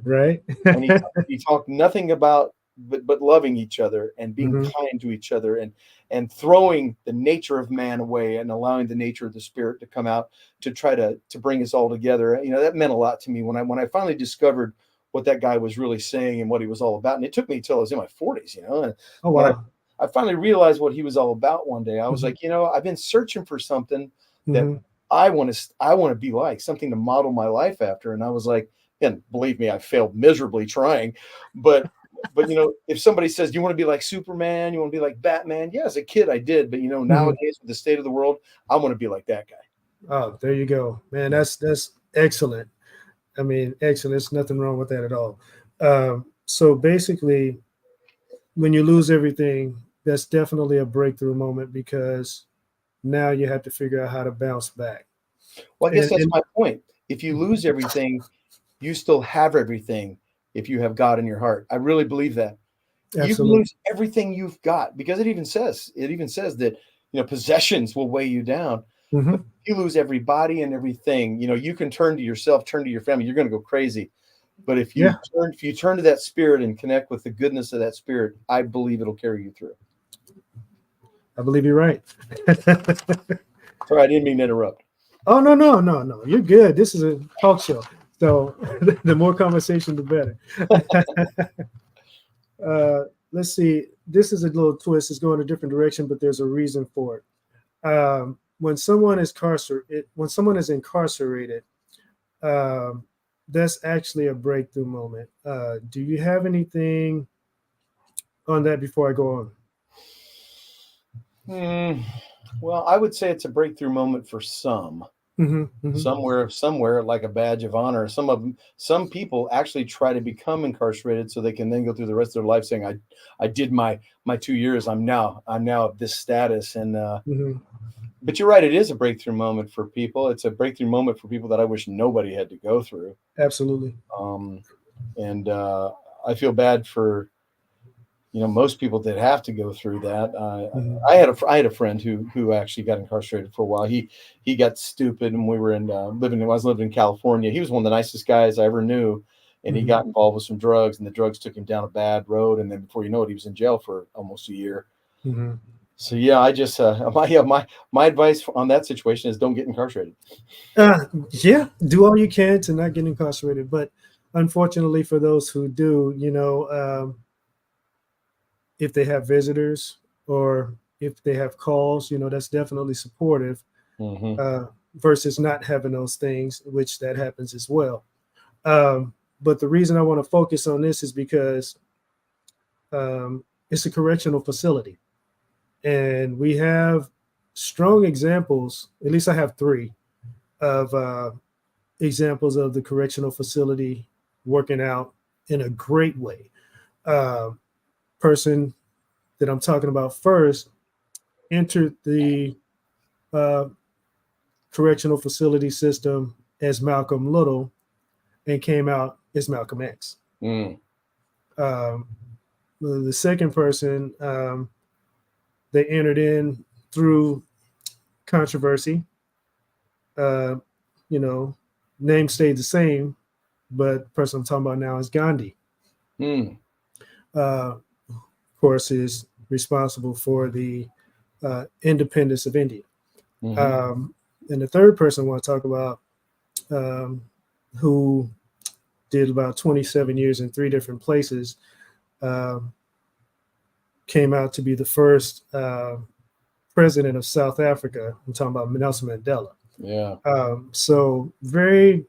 Right. and he talked nothing about but loving each other and being Hmm. kind to each other, and throwing the nature of man away and allowing the nature of the spirit to come out to try to bring us all together. That meant a lot to me when I finally discovered what that guy was really saying and what he was all about. And it took me till I was in my 40s, and Oh when wow. I finally realized what he was all about one day, I was Hmm. like, I've been searching for something that Hmm. I want to be like, something to model my life after. And I was like, and believe me, I failed miserably trying, but if somebody says, you want to be like Superman, you want to be like Batman? Yeah, as a kid I did, but Hmm. nowadays with the state of the world, I want to be like that guy. Oh, there you go, man. Yeah. That's excellent. I mean, excellent. There's nothing wrong with that at all. So basically, when you lose everything, that's definitely a breakthrough moment because now you have to figure out how to bounce back. Well, I guess And that's and my point. If you lose everything, you still have everything. if you have God in your heart. I really believe that. You can Absolutely. lose everything you've got, because it even says that, possessions will weigh you down. Hmm. But if you lose everybody and everything, you can turn to yourself, turn to your family. You're going to go crazy. But if you turn to that spirit and connect with the goodness of that spirit, I believe it'll carry you through. I believe you're right. Sorry, I didn't mean to interrupt. Oh, no. You're good. This is a talk show. So the more conversation, the better. Let's see. This is a little twist. It's going a different direction, but there's a reason for it. When someone is incarcerated, that's actually a breakthrough moment. Do you have anything on that before I go on? Well, I would say it's a breakthrough moment for some. Somewhere like a badge of honor. Some people actually try to become incarcerated so they can then go through the rest of their life saying, I did my 2 years. I'm now of this status. And but you're right, it is a breakthrough moment for people. It's a breakthrough moment for people that I wish nobody had to go through. Absolutely. And I feel bad for most people that have to go through that. I had a friend who actually got incarcerated for a while. He got stupid, and we were I was living in California. He was one of the nicest guys I ever knew, and he got involved with some drugs, and the drugs took him down a bad road. And then before you know it, he was in jail for almost a year. So yeah, I just my advice on that situation is don't get incarcerated. Yeah, do all you can to not get incarcerated. But unfortunately, for those who do, if they have visitors or if they have calls, that's definitely supportive, versus not having those things, which that happens as well. But the reason I want to focus on this is because it's a correctional facility. And we have strong examples, at least I have three, of examples of the correctional facility working out in a great way. Person that I'm talking about first entered the correctional facility system as Malcolm Little and came out as Malcolm X. The second person, they entered in through controversy. Name stayed the same, but the person I'm talking about now is Gandhi. Of course, is responsible for the independence of India. And the third person I want to talk about, who did about 27 years in 3 different places, came out to be the first president of South Africa. I'm talking about Nelson Mandela. Yeah. So very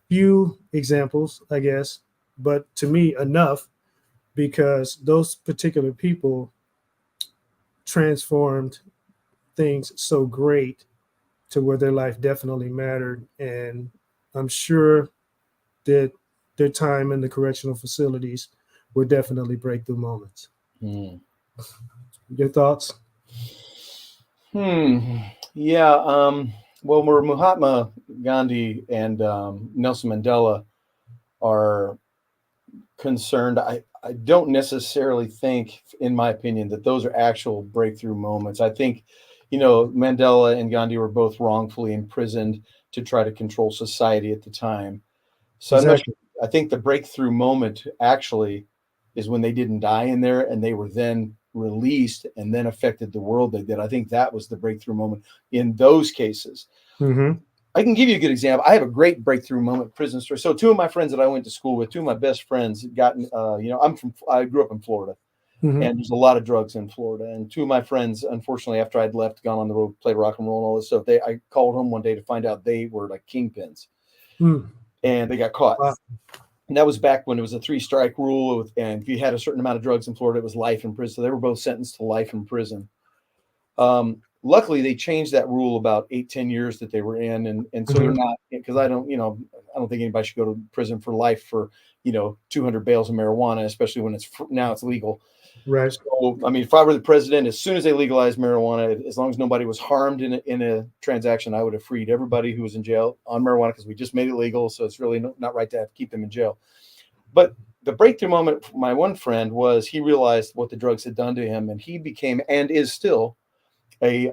few examples, I guess, but to me enough, because those particular people transformed things so great to where their life definitely mattered. And I'm sure that their time in the correctional facilities were definitely breakthrough moments. Your thoughts? Yeah. Well, where Mahatma Gandhi and Nelson Mandela are concerned, I don't necessarily think, in my opinion, that those are actual breakthrough moments. I think, Mandela and Gandhi were both wrongfully imprisoned to try to control society at the time. So Exactly. I think the breakthrough moment actually is when they didn't die in there and they were then released and then affected the world they did. I think that was the breakthrough moment in those cases. I can give you a good example. I have a great breakthrough moment prison story. So 2 of my friends that I went to school with, 2 of my best friends I grew up in Florida, and there's a lot of drugs in Florida. And 2 of my friends, unfortunately, after I'd left, gone on the road, played rock and roll and all this stuff, I called home one day to find out they were like kingpins, and they got caught. Wow. And that was back when it was a 3-strike rule. And if you had a certain amount of drugs in Florida, it was life in prison. So they were both sentenced to life in prison. Luckily, they changed that rule about 8-10 years that they were in. And so they're not, because I don't think anybody should go to prison for life for, 200 bales of marijuana, especially when now it's legal. Right. So, I mean, if I were the president, as soon as they legalized marijuana, as long as nobody was harmed in a transaction, I would have freed everybody who was in jail on marijuana, because we just made it legal. So it's really not right to have to keep them in jail. But the breakthrough moment for my one friend was he realized what the drugs had done to him, and he became and is still a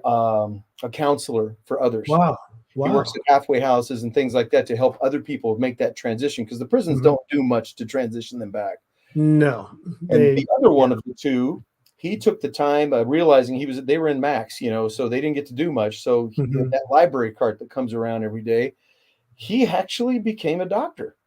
counselor for others. Wow. He works Wow. at halfway houses and things like that to help other people make that transition because the prisons Mhm. don't do much to transition them back. No, And the other yeah. one of the two, he took the time realizing they were in max, so they didn't get to do much. So Mhm. that library cart that comes around every day, he actually became a doctor.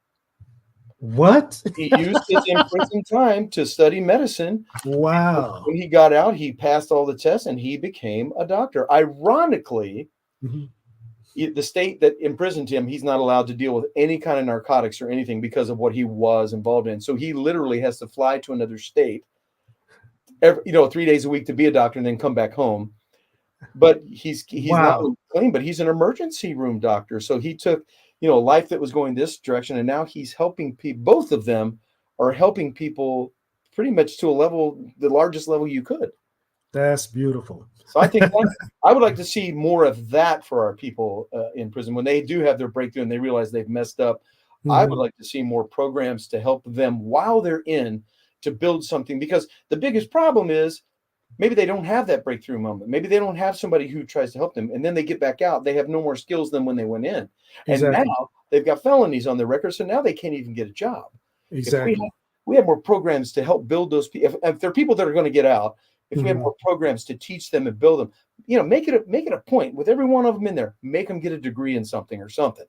What? He used his in-prison time to study medicine. Wow. When he got out, he passed all the tests and he became a doctor. Ironically, Mhm. the state that imprisoned him, he's not allowed to deal with any kind of narcotics or anything because of what he was involved in. So he literally has to fly to another state, 3 days a week to be a doctor and then come back home. But he's not Wow. clean, but he's an emergency room doctor. So he took, a life that was going this direction, and now he's helping people. Both of them are helping people pretty much to a level, the largest level you could. That's beautiful. So I think I would like to see more of that for our people in prison when they do have their breakthrough and they realize they've messed up. I would Mhm. like to see more programs to help them while they're in to build something because the biggest problem is maybe they don't have that breakthrough moment. Maybe they don't have somebody who tries to help them, and then they get back out. They have no more skills than when they went in, and Exactly. now they've got felonies on their record, so now they can't even get a job. If Exactly. we have more programs to help build those people, if there are people that are going to get out, if we have Mhm. more programs to teach them and build them, make it a point with every one of them in there. Make them get a degree in something or something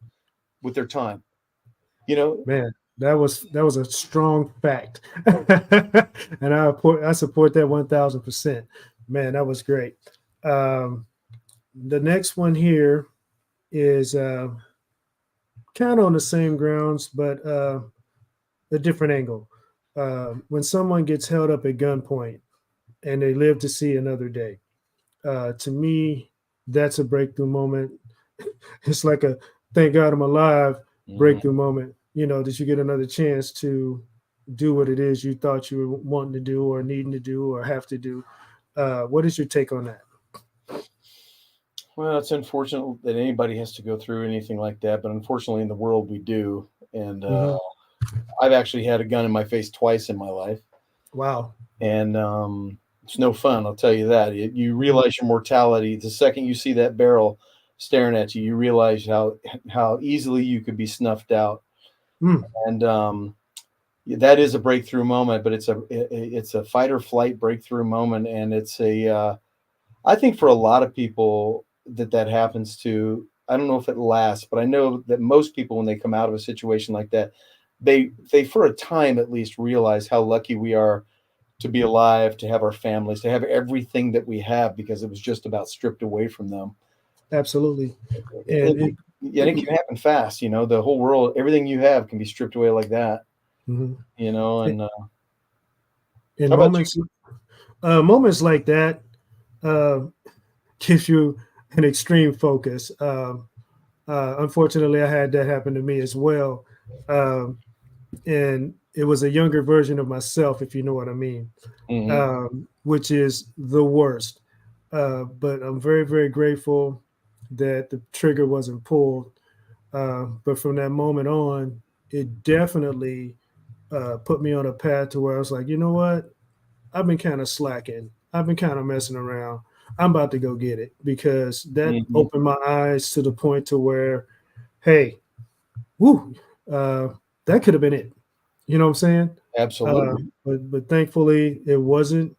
with their time. Man, that was a strong fact. And I support that 1000%. Man, that was great. Um, the next one here is kind of on the same grounds, but a different angle. When someone gets held up at gunpoint and they live to see another day, to me, that's a breakthrough moment. It's like a thank God I'm alive Mhm. breakthrough moment. That you get another chance to do what it is you thought you were wanting to do or needing to do or have to do. What is your take on that? Well, it's unfortunate that anybody has to go through anything like that, but unfortunately, in the world, we do. And Hmm. I've actually had a gun in my face twice in my life, Wow. and it's no fun. I'll tell you that. You Mhm. realize your mortality the second you see that barrel staring at you. You realize how easily you could be snuffed out, Mm. and that is a breakthrough moment. But it's a fight or flight breakthrough moment, and it's I think for a lot of people that happens to, I don't know if it lasts, but I know that most people when they come out of a situation like that, they for a time at least realize how lucky we are to be alive, to have our families, to have everything that we have because it was just about stripped away from them. Absolutely. And And, and it can happen fast, the whole world, everything you have can be stripped away like that, mhm. and In how about you? moments like that, uh, gives you an extreme focus. Unfortunately, I had that happen to me as well. Um, and it was a younger version of myself, if you know what I mean, Hmm. which is the worst. But I'm very, very grateful that the trigger wasn't pulled. But from that moment on, it definitely put me on a path to where I was like, you know what? I've been kind of slacking. I've been kind of messing around. I'm about to go get it because that Hmm. opened my eyes to the point to where, hey, woo, uh, that could have been it. You know what I'm saying? Absolutely. But thankfully it wasn't.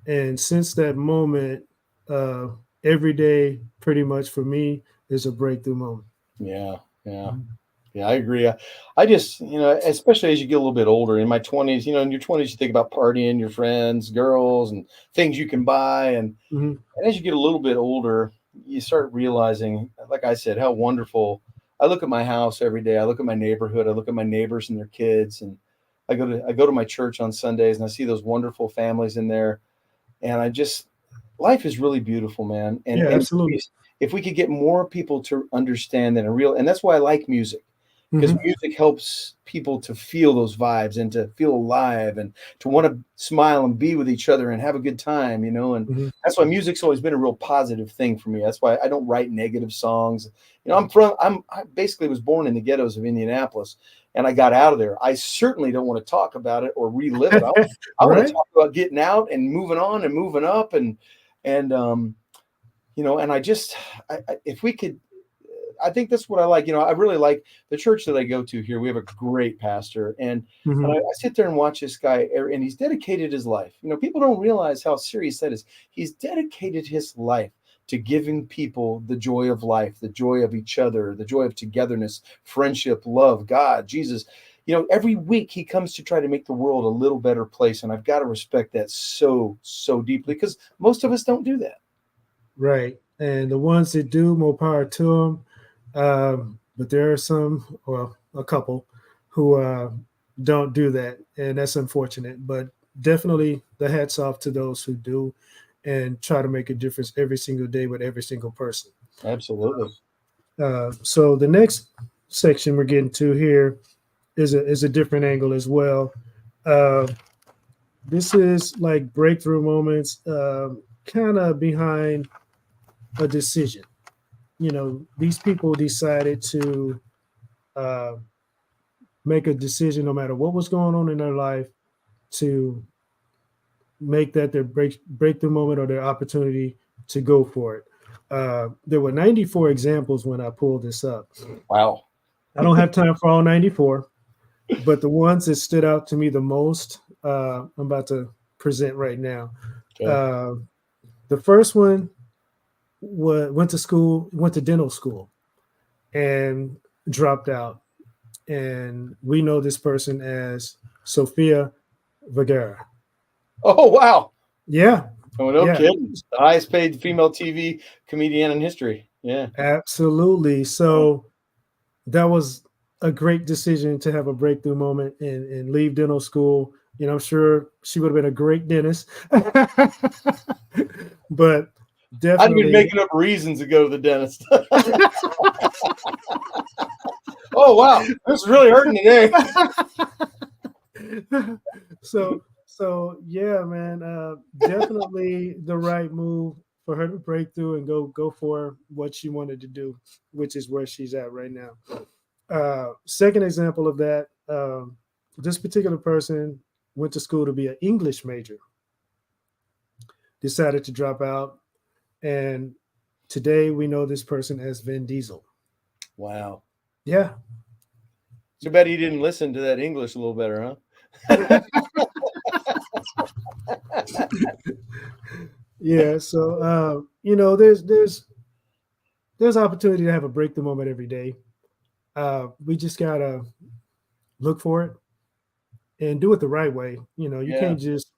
And since that moment, uh, every day pretty much for me is a breakthrough moment. Yeah. Yeah. Mhm. Yeah, I agree. I just, especially as you get a little bit older, in my 20s, in your 20s, you think about partying, your friends, girls, and things you can buy. Mhm. And as you get a little bit older, you start realizing, like I said, how wonderful. I look at my house every day. I look at my neighborhood. I look at my neighbors and their kids. And I go to my church on Sundays and I see those wonderful families in there. And life is really beautiful, man. Yeah, And absolutely. if we could get more people to understand that and that's why I like music because Mhm. music helps people to feel those vibes and to feel alive and to want to smile and be with each other and have a good time, and Mm-hmm. that's why music's always been a real positive thing for me. That's why I don't write negative songs. I basically was born in the ghettos of Indianapolis, and I got out of there. I certainly don't want to talk about it or relive it. I want Right. to talk about getting out and moving on and moving up and and if we could, I think that's what I like. I really like the church that I go to here. We have a great pastor, and Mm-hmm. I sit there and watch this guy, and he's dedicated his life. People don't realize how serious that is. He's dedicated his life to giving people the joy of life, the joy of each other, the joy of togetherness, friendship, love, God, Jesus. Every week he comes to try to make the world a little better place, and I've got to respect that so, so deeply because most of us don't do that. Right. And the ones that do, more power to them. But there are some, well, a couple, who don't do that. And that's unfortunate. But definitely the hats off to those who do and try to make a difference every single day with every single person. Absolutely. So the next section we're getting to here is a different angle as well. This is like breakthrough moments, kind of behind a decision. These people decided to uh, make a decision no matter what was going on in their life to make that their breakthrough moment or their opportunity to go for it. There were 94 examples when I pulled this up. Wow. I don't have time for all 94, but the ones that stood out to me the most, I'm about to present right now. Okay. The first one went to dental school, and dropped out. And we know this person as Sofia Vergara. Oh, wow. Yeah. Oh, no Yeah, kidding. The highest paid female TV comedian in history. Yeah. absolutely. So that was a great decision to have a breakthrough moment and leave dental school. I'm sure she would have been a great dentist, but I'd been definitely. making up reasons to go to the dentist. Oh, wow. This is really hurting today. So yeah, man, definitely the right move for her to break through and go for what she wanted to do, which is where she's at right now. Second example of that, this particular person went to school to be an English major, decided to drop out, and today we know this person as Vin Diesel. Wow. Yeah. Too bad he didn't listen to that English a little better, huh? Yeah. So there's opportunity to have a breakthrough moment every day. We just gotta look for it and do it the right way. You Yeah. can't just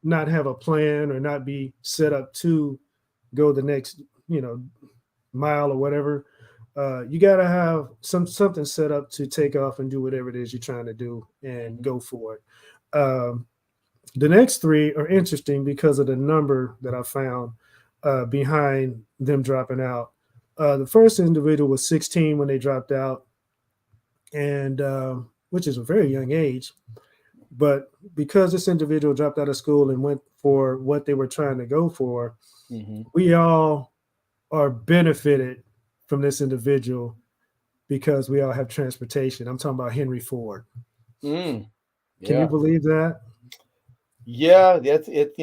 not have a plan or not be set up to go the next mile or whatever. You gotta have something set up to take off and do whatever it is you're trying to do and go for it. The next three are interesting because of the number that I found behind them dropping out. The first individual was 16 when they dropped out, and which is a very young age. But because this individual dropped out of school and went for what they were trying to go for, we all are benefited from this individual because we all have transportation. I'm talking about Henry Ford. Mm. Can you Yeah. believe that? Yeah, that's it.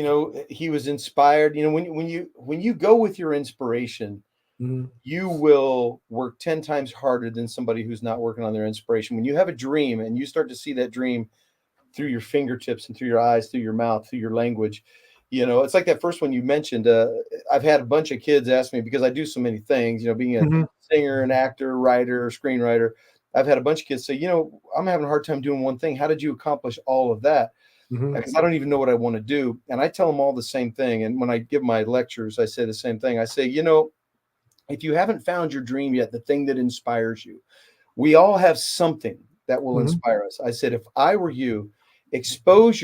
He was inspired. When you go with your inspiration, Mhm. you will work 10 times harder than somebody who's not working on their inspiration. When you have a dream and you start to see that dream through your fingertips and through your eyes, through your mouth, through your language, it's like that first one you mentioned. I've had a bunch of kids ask me because I do so many things, being a Mhm. singer, an actor, writer, screenwriter. I've had a bunch of kids say, I'm having a hard time doing one thing. How did you accomplish all of that? Mhm. Because I don't even know what I want to do. And I tell them all the same thing. And when I give my lectures, I say the same thing. I say, if you haven't found your dream yet, the thing that inspires you, we all have something that will Mhm. inspire us. I said, if I were you,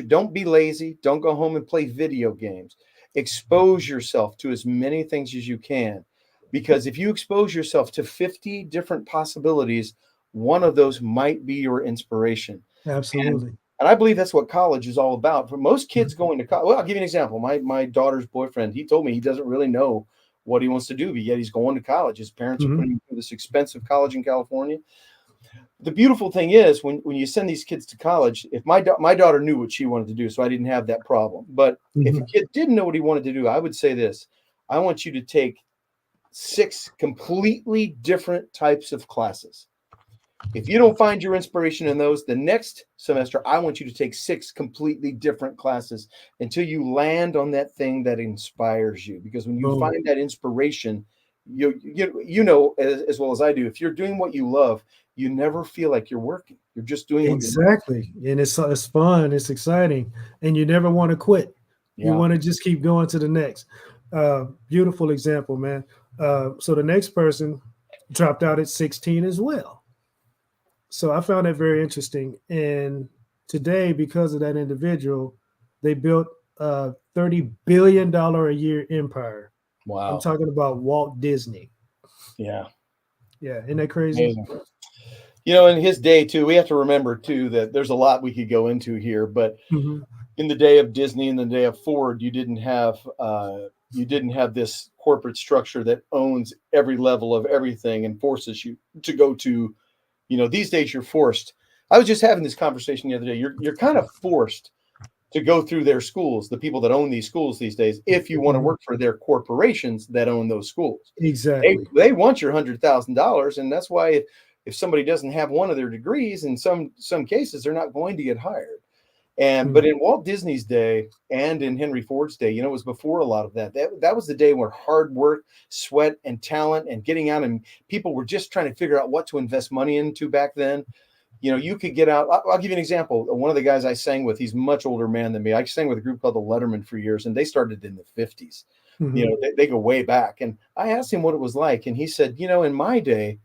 don't be lazy. Don't go home and play video games. Expose yourself to as many things as you can. Because if you expose yourself to 50 different possibilities, one of those might be your inspiration. Absolutely. And I believe that's what college is all about. For most kids going to college, well, I'll give you an example. My daughter's boyfriend, he told me he doesn't really know what he wants to do, but yet he's going to college. His parents are Mhm. putting him through this expensive college in California. The beautiful thing is when you send these kids to college, if my daughter knew what she wanted to do, so I didn't have that problem. But if a Mhm. kid didn't know what he wanted to do, I would say this: I want you to take 6 completely different types of classes. If you don't find your inspiration in those, the next semester, I want you to take 6 completely different classes until you land on that thing that inspires you. Because when you Boom. find that inspiration, you know as well as I do, if you're doing what you love, you never feel like you're working. You're just doing what you love. Exactly. And it's fun, it's exciting, and you never want to quit. You Yeah. want to just keep going to the next. Beautiful example, man. So the next person dropped out at 16 as well. So I found that very interesting. And today, because of that individual, they built a $30 billion a year empire. I'm Wow. talking about Walt Disney. Yeah. Yeah, isn't that crazy? Amazing. You know, in his day too, we have to remember too that there's a lot we could go into here, but Mhm. in the day of Disney, in the day of Ford, you didn't have this corporate structure that owns every level of everything and forces you to go to, these days you're forced. I was just having this conversation the other day. You're kind of forced to go through their schools, the people that own these schools these days, if you want to Mhm. work for their corporations that own those schools. They Exactly. they want your $100,000, and that's why if somebody doesn't have one of their degrees, in some cases, they're not going to get hired. But Mhm. in Walt Disney's day and in Henry Ford's day, it was before a lot of that. That was the day where hard work, sweat, and talent, and getting out, and people were just trying to figure out what to invest money into back then. You could get out. I'll give you an example. One of the guys I sang with, he's a much older man than me. I sang with a group called the Letterman for years, and they started in the 50s. Mhm. They go way back. And I asked him what it was like, and he said, in my day,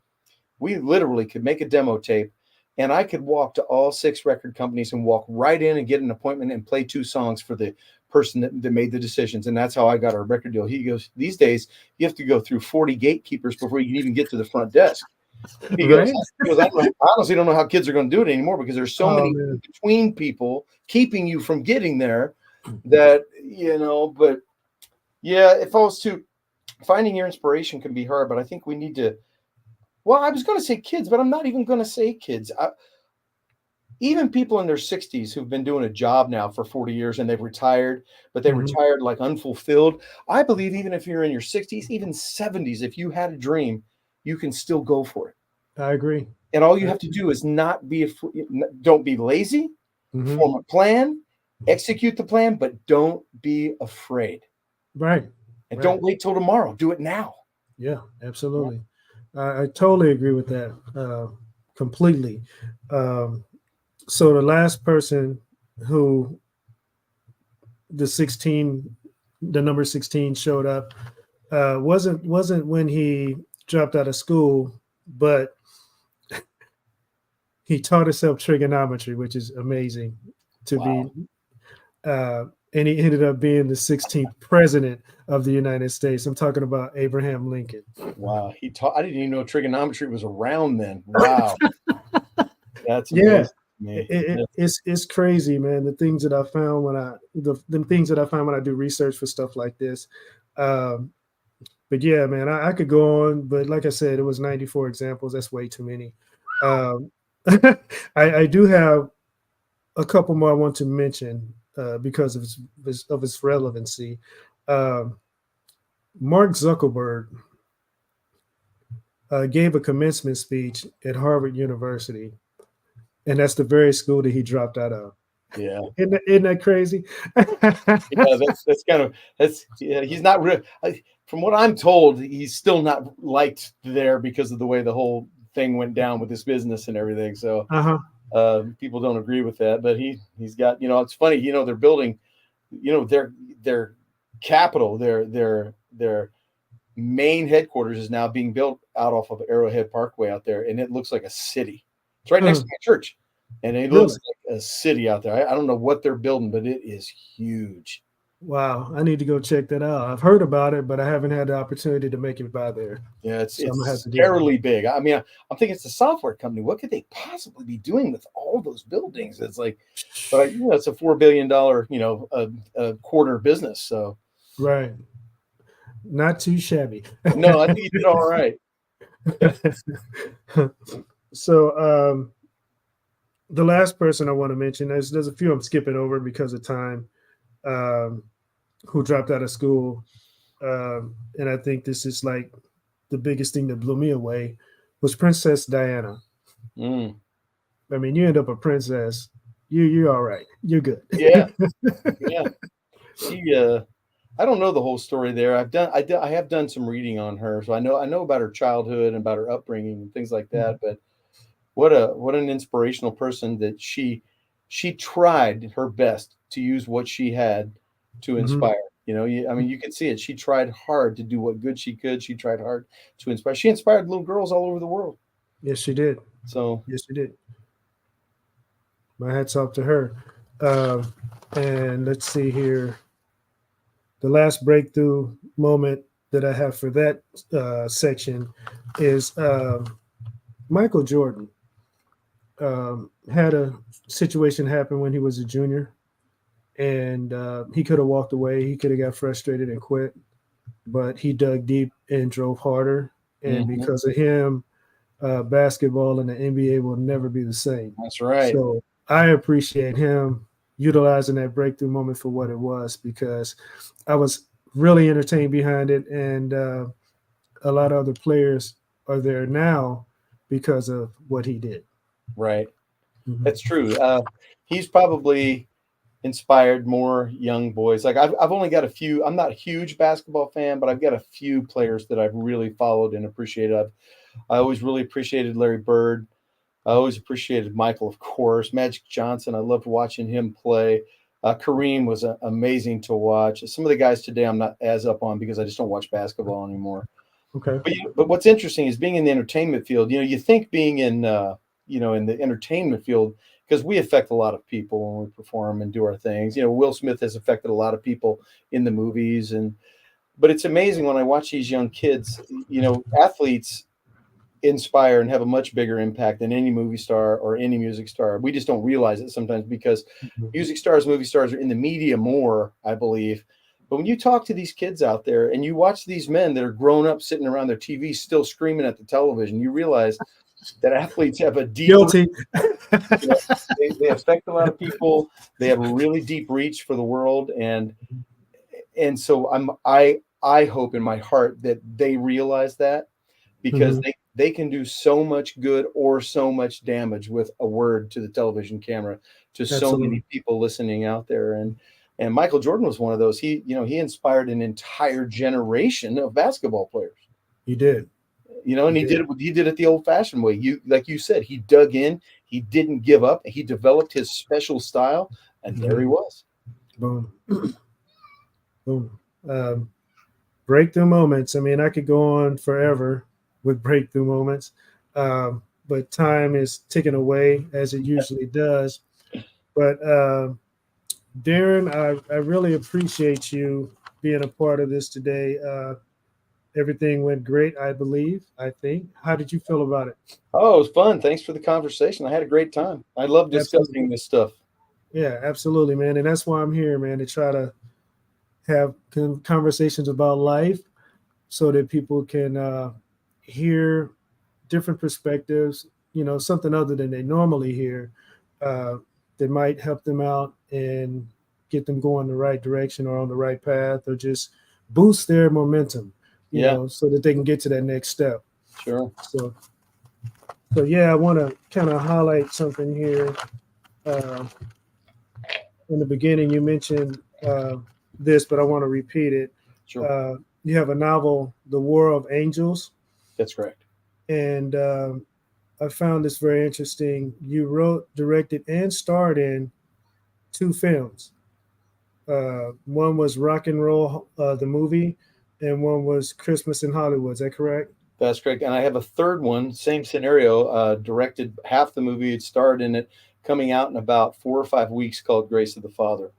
we literally could make a demo tape and I could walk to all 6 record companies and walk right in and get an appointment and play 2 songs for the person that made the decisions. And that's how I got our record deal. He goes, these days, you have to go through 40 gatekeepers before you can even get to the front desk. He goes, Right? I honestly don't know how kids are going to do it anymore because there's so Oh many man. between people keeping you from getting there that, but yeah, if I was to finding your inspiration can be hard, but I think we need to, well, I was going to say kids, but I'm not even going to say kids. Even people in their 60s who've been doing a job now for 40 years and they've retired, but they Mhm. retired like unfulfilled. I believe even if you're in your 60s, even 70s, if you had a dream, you can still go for it. I agree. And all you have to do is not be don't be lazy, Mhm. form a plan, execute the plan, but don't be afraid. Right. And Right. don't wait till tomorrow. Do it now. Yeah, absolutely. I totally agree with that completely. Um, so the last person who the 16, the number 16 showed up wasn't when he dropped out of school, but he taught himself trigonometry, which is amazing to Wow. be. And he ended up being the 16th president of the United States. I'm talking about Abraham Lincoln. Wow. I didn't even know trigonometry was around then. Wow. That's Yeah, amazing to me. it's crazy, man. The things that I found when the things that I find when I do research for stuff like this. Um, but yeah, man, I could go on, but like I said, it was 94 examples. That's way too many. Um, I do have a couple more I want to mention because of its relevancy. Um, Mark Zuckerberg gave a commencement speech at Harvard University, and that's the very school that he dropped out of. Yeah. Isn't that crazy? Yeah, that's kind of yeah, he's not real. From what I'm told, he's still not liked there because of the way the whole thing went down with his business and everything. So Uh-huh. people don't agree with that. But he's got, it's funny, they're building, their capital, their main headquarters is now being built out off of Arrowhead Parkway out there, and it looks like a city. It's right next to my church, and it looks Really? like a city out there. I don't know what they're building, but it is huge. Wow, I need to go check that out. I've heard about it, but I haven't had the opportunity to make it by there. Yeah, So I'm gonna have it's to do that. terribly big. I mean, I'm thinking it's a software company. What could they possibly be doing with all those buildings? It's like, but it's a $4 billion, a quarter business. So Right. Not too shabby. no, I think you did all right. So the last person I want to mention, there's a few I'm skipping over because of time, um, who dropped out of school. And I think this is like the biggest thing that blew me away was Princess Diana. Mm, I mean, you end up a princess, you're all right. You're good. yeah, yeah. She, I don't know the whole story there. I have done some reading on her, so I know about her childhood and about her upbringing and things like that. But what an inspirational person that she tried her best to use what she had to Mhm. inspire. I mean, you can see it. She tried hard to do what good she could. She tried hard to inspire. She inspired little girls all over the world. Yes, she did. So Yes, she did. My hats off to her. Um, and let's see here. The last breakthrough moment that I have for that section is Michael Jordan had a situation happen when he was a junior, and he could have walked away. He could have got frustrated and quit, but he dug deep and drove harder. And mhm, because of him, basketball and the NBA will never be the same. that's right. So I appreciate him utilizing that breakthrough moment for what it was, because I was really entertained behind it, and a lot of other players are there now because of what he did. Right. Mhm. That's true. He's probably inspired more young boys. Like I've only got a few. I'm not a huge basketball fan, but I've got a few players that I've really followed and appreciated. I always really appreciated Larry Bird. I always appreciated Michael, of course. Magic Johnson. I loved watching him play. Kareem was amazing to watch. Some of the guys today I'm not as up on because I just don't watch basketball anymore. Okay. But what's interesting is being in the entertainment field. You think being in in the entertainment field, because we affect a lot of people when we perform and do our things. Will Smith has affected a lot of people in the movies, and but it's amazing when I watch these young kids. Athletes inspire and have a much bigger impact than any movie star or any music star. We just don't realize it sometimes because Mhm. music stars, movie stars are in the media more, I believe. But when you talk to these kids out there and you watch these men that are grown up sitting around their TV still screaming at the television, you realize that athletes have a deep, Guilty. they affect a lot of people. They have a really deep reach for the world, and so I hope in my heart that they realize that, because Mhm. they can do so much good or so much damage with a word to the television camera to so Absolutely. many people listening out there. And Michael Jordan was one of those. He inspired an entire generation of basketball players. You did. And You did. he did it the old fashioned way. Like you said, he dug in, he didn't give up, he developed his special style, and there he Mhm. was. Boom. Boom. Um, breakthrough moments. I mean, I could go on forever with breakthrough moments, but time is ticking away as it usually does. But Darren, I really appreciate you being a part of this today. Everything went great, I believe. I think. How did you feel about it? Oh, it was fun. Thanks for the conversation. I had a great time. I love Absolutely. discussing this stuff. Yeah, absolutely, man. And that's why I'm here, man, to try to have conversations about life so that people can hear different perspectives, something other than they normally hear, uh, that might help them out and get them going the right direction or on the right path, or just boost their momentum, Yeah, so that they can get to that next step. sure. So, so yeah, I want to kind of highlight something here. Uh, in the beginning, you mentioned this, but I want to repeat it. Sure. Uh, you have a novel, The War of Angels, That's correct. and I found this very interesting. You wrote, directed, and starred in two films. One was Rock and Roll, the movie, and one was Christmas in Hollywood. Is that correct? That's correct. And I have a third one, same scenario, directed half the movie, it starred in it, coming out in about 4 or 5 weeks, called Grace of the Father.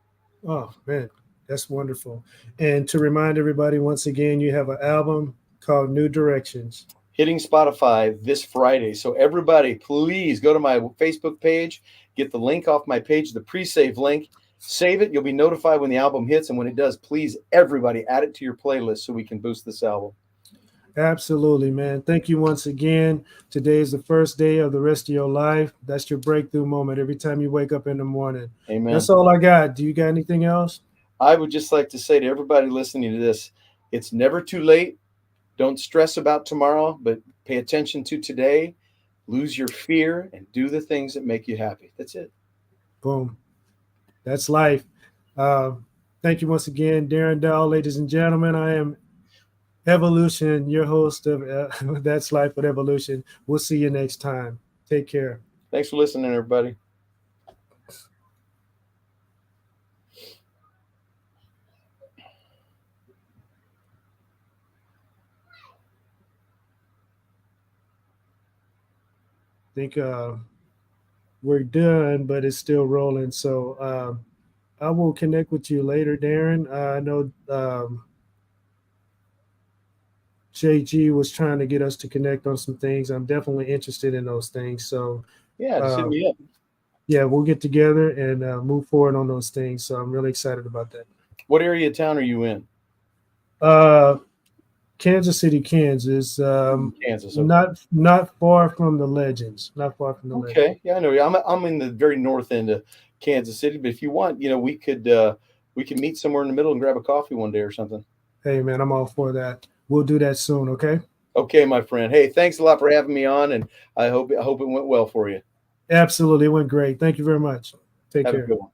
Oh man, That's wonderful. And to remind everybody, once again, you have an album called New Directions. Hitting Spotify this Friday. So everybody, please go to my Facebook page, get the link off my page, the pre-save link, save it. You'll be notified when the album hits. And when it does, please, everybody, add it to your playlist so we can boost this album. Absolutely, man. Thank you once again. Today is the first day of the rest of your life. That's your breakthrough moment every time you wake up in the morning. Amen. That's all I got. Do you got anything else? I would just like to say to everybody listening to this, it's never too late. Don't stress about tomorrow, but pay attention to today. Lose your fear and do the things that make you happy. That's it. Boom. That's life. Thank you once again, Darren Dowler, ladies and gentlemen. I am Ev.O.Lution, your host of That's Life with Ev.O.Lution. We'll see you next time. Take care. Thanks for listening, everybody. I think we're done, but it's still rolling. So I will connect with you later, Darren. I know JG was trying to get us to connect on some things. I'm definitely interested in those things. So yeah, just hit me up. Yeah, we'll get together and move forward on those things. So I'm really excited about that. What area of town are you in? Kansas City, Kansas. Kansas. Okay. Not far from the Legends. Not far from the Legends. Okay. Yeah, I know. I'm in the very north end of Kansas City, but if you want, we could meet somewhere in the middle and grab a coffee one day or something. Hey man, I'm all for that. We'll do that soon, okay? Okay, my friend. Hey, thanks a lot for having me on, and I hope it went well for you. Absolutely, it went great. Thank you very much. Take care. Have a good one.